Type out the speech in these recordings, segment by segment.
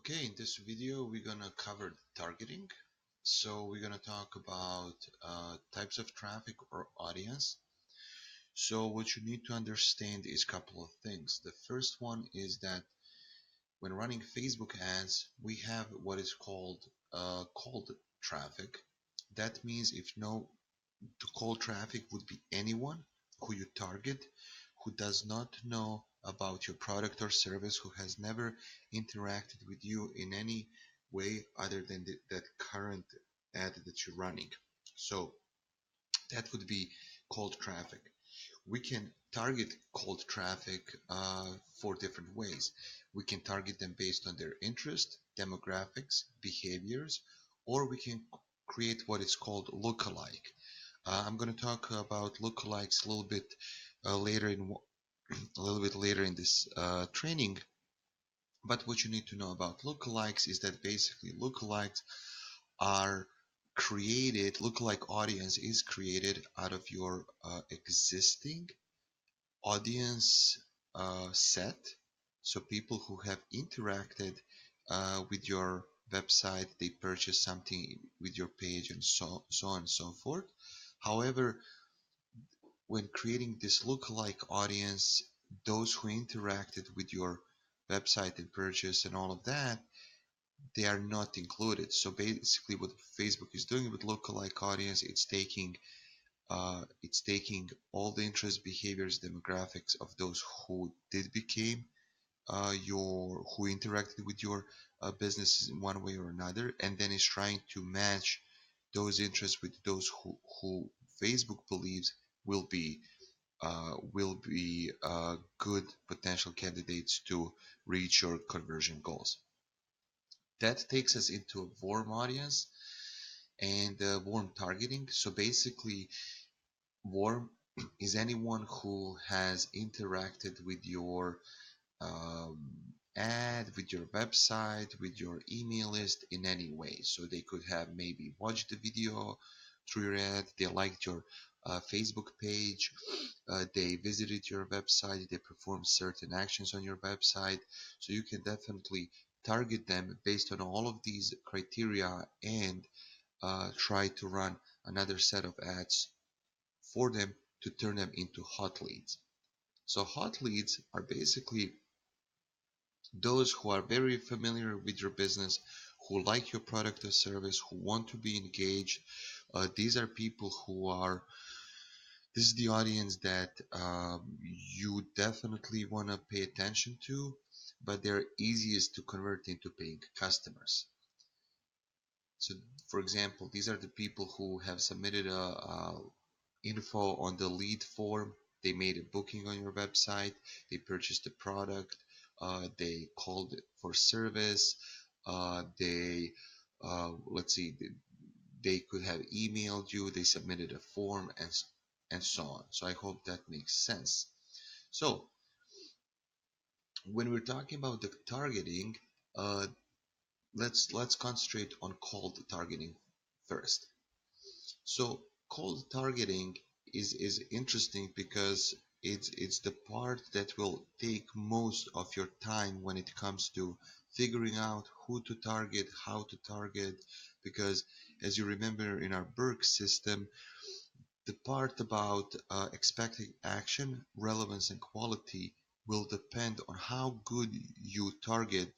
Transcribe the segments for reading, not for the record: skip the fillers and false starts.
Okay, in this video we're gonna cover targeting. So we're gonna talk about types of traffic or audience. So what you need to understand is a couple of things. The first one is that when running Facebook ads, we have what is called cold traffic. That means if you know, the cold traffic would be anyone who you target who does not know about your product or service, who has never interacted with you in any way other than that current ad that you're running. So that would be cold traffic. We can target cold traffic for different ways. We can target them based on their interest, demographics, behaviors, or we can create what is called lookalike. I'm going to talk about lookalikes a little bit later in this training. But what you need to know about lookalikes is that basically lookalikes are created. Lookalike audience is created out of your existing audience set. So people who have interacted with your website, they purchase something with your page, and so on and so forth. However, when creating this lookalike audience, those who interacted with your website and purchase and all of that, they are not included. So basically, what Facebook is doing with lookalike audience, it's taking all the interest, behaviors, demographics of those who did became who interacted with your business in one way or another, and then is trying to match those interests with those who Facebook believes will be good potential candidates to reach your conversion goals. That takes us into a warm audience and warm targeting. So basically, warm is anyone who has interacted with your um, ad, with your website, with your email list in any way. So they could have maybe watched the video through your ad, they liked your Facebook page, they visited your website, they performed certain actions on your website. So you can definitely target them based on all of these criteria and try to run another set of ads for them to turn them into hot leads. So hot leads are basically those who are very familiar with your business, who like your product or service, who want to be engaged. These are people who are, this is the audience that you definitely want to pay attention to, but they're easiest to convert into paying customers. So, for example, these are the people who have submitted a info on the lead form. They made a booking on your website. They purchased a product. They called for service. They let's see. They could have emailed you. They submitted a form and so on. So I hope that makes sense. So when we're talking about the targeting, uh, let's concentrate on cold targeting first. So cold targeting is interesting because it's the part that will take most of your time when it comes to figuring out who to target, how to target, because as you remember in our Burke system, the part about expecting action, relevance, and quality will depend on how good you target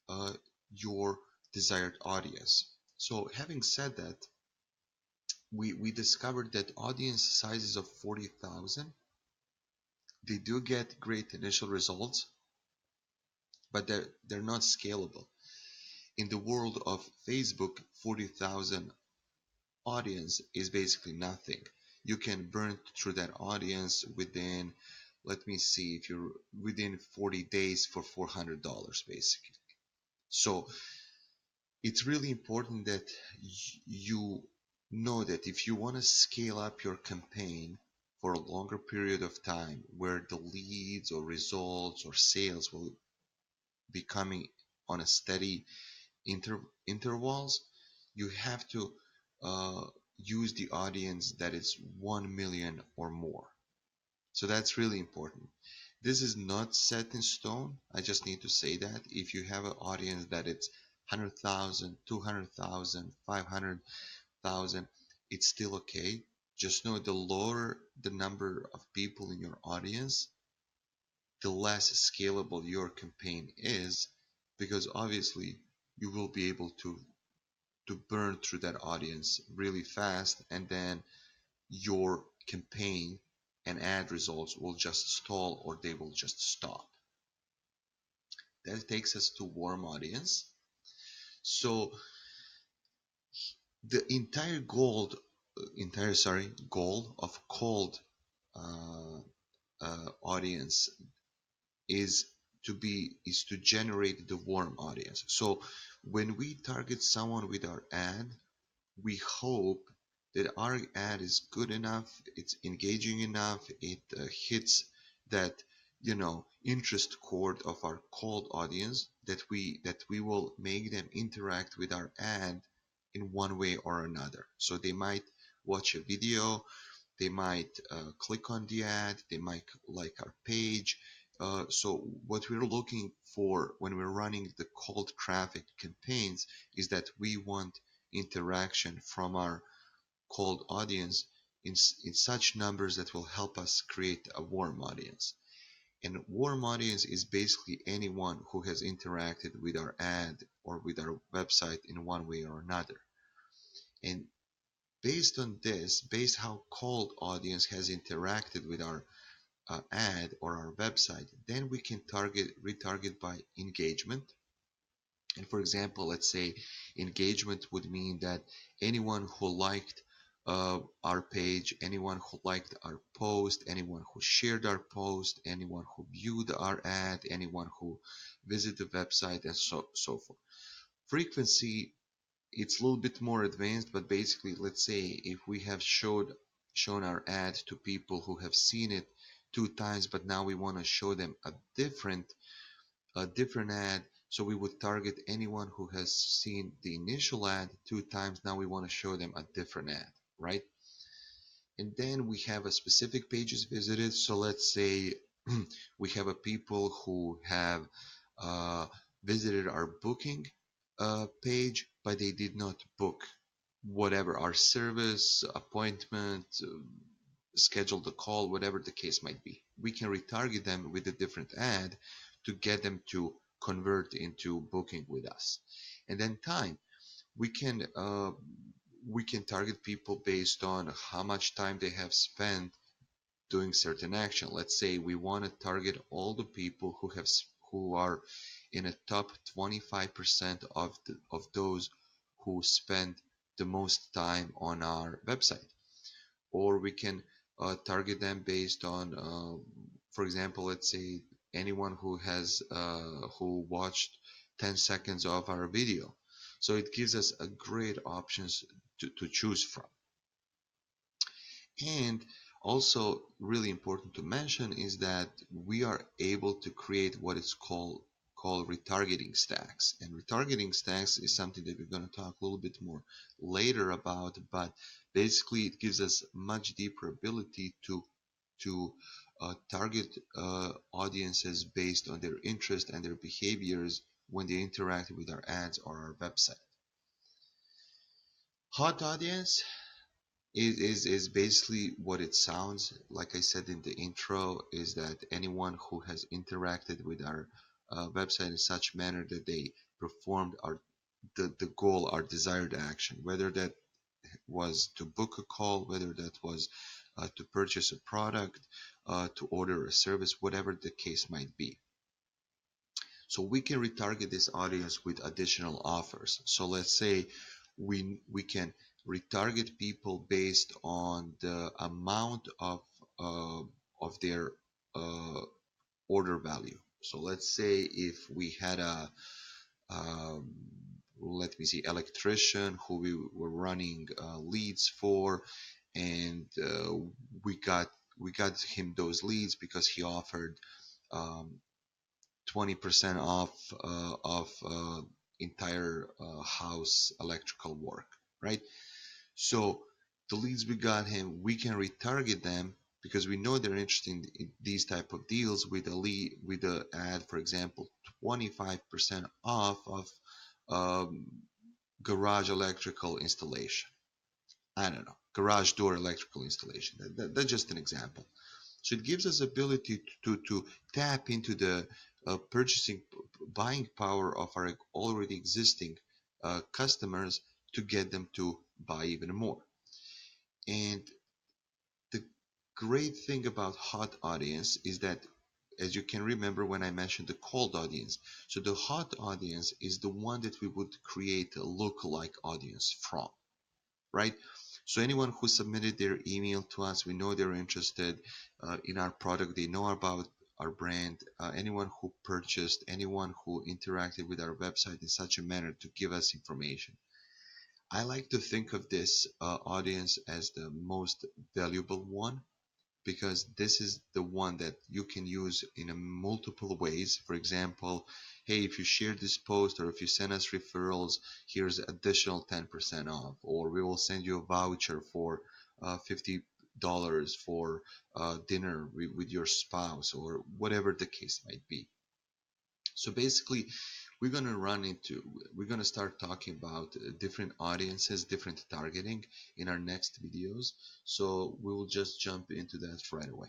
uh, your desired audience. So having said that, we discovered that audience sizes of 40,000, they do get great initial results, but they're not scalable. In the world of Facebook, 40,000 audience is basically nothing. You can burn through that audience within, let me see, if you're within 40 days for $400 basically. So it's really important that you know that if you want to scale up your campaign for a longer period of time where the leads or results or sales will be coming on a steady intervals, you have to uh, use the audience that is 1 million or more. So that's really important. This is not set in stone. I just need to say that if you have an audience that it's 100,000, 200,000, 500,000, it's still okay. Just know the lower the number of people in your audience, the less scalable your campaign is, because obviously you will be able to burn through that audience really fast, and then your campaign and ad results will just stall or they will just stop. That takes us to warm audience. So the goal of cold uh, audience is to generate the warm audience. So when we target someone with our ad, we hope that our ad is good enough, it's engaging enough, it hits that interest chord of our cold audience, that we will make them interact with our ad in one way or another. So they might watch a video, they might click on the ad, they might like our page. So what we're looking for when we're running the cold traffic campaigns is that we want interaction from our cold audience in such numbers that will help us create a warm audience. And warm audience is basically anyone who has interacted with our ad or with our website in one way or another. And based on this, based how cold audience has interacted with our ad or our website, then we can retarget by engagement. And for example, let's say engagement would mean that anyone who liked our page, anyone who liked our post, anyone who shared our post, anyone who viewed our ad, anyone who visited the website, and so forth. Frequency, it's a little bit more advanced, but basically, let's say if we have shown our ad to people who have seen it 2 times, but now we want to show them a different ad. So we would target anyone who has seen the initial ad 2 times. Now we want to show them a different ad, right? And then we have a specific pages visited. So let's say we have a people who have uh, visited our booking page, but they did not book whatever our service, appointment, schedule the call, whatever the case might be. We can retarget them with a different ad to get them to convert into booking with us. And then time, we can uh, we can target people based on how much time they have spent doing certain action. Let's say we want to target all the people who are in a top 25% of those who spend the most time on our website. Or we can target them based on, for example, let's say anyone who watched 10 seconds of our video. So it gives us a great options to choose from. And also really important to mention is that we are able to create what is called retargeting stacks. And retargeting stacks is something that we're going to talk a little bit more later about, but basically it gives us much deeper ability to target audiences based on their interest and their behaviors when they interact with our ads or our website. Hot audience is basically what it sounds like. I said in the intro, is that anyone who has interacted with our website in such manner that they performed the goal, our desired action, whether that was to book a call, whether that was to purchase a product, to order a service, whatever the case might be. So we can retarget this audience with additional offers. So let's say we can retarget people based on the amount of their uh, order value. So let's say if we had a um, let me see, electrician who we were running leads for, and we got him those leads because he offered um, 20% off of entire house electrical work, right? So the leads we got him, we can retarget them because we know they're interested in these type of deals with a lead, with a ad, for example, 25% off of um, garage electrical installation. I don't know, garage door electrical installation. That's just an example. So it gives us ability to tap into the purchasing, buying power of our already existing customers to get them to buy even more. And the great thing about hot audience is that, as you can remember when I mentioned the cold audience, so the hot audience is the one that we would create a lookalike audience from, right? So anyone who submitted their email to us, we know they're interested in our product, they know about our brand. Anyone who purchased, anyone who interacted with our website in such a manner to give us information. I like to think of this audience as the most valuable one, because this is the one that you can use in a multiple ways. For example, hey, if you share this post or if you send us referrals, here's additional 10% off, or we will send you a voucher for $50 for dinner with your spouse, or whatever the case might be. So basically, we're going to start talking about different audiences, different targeting in our next videos. So we will just jump into that right away.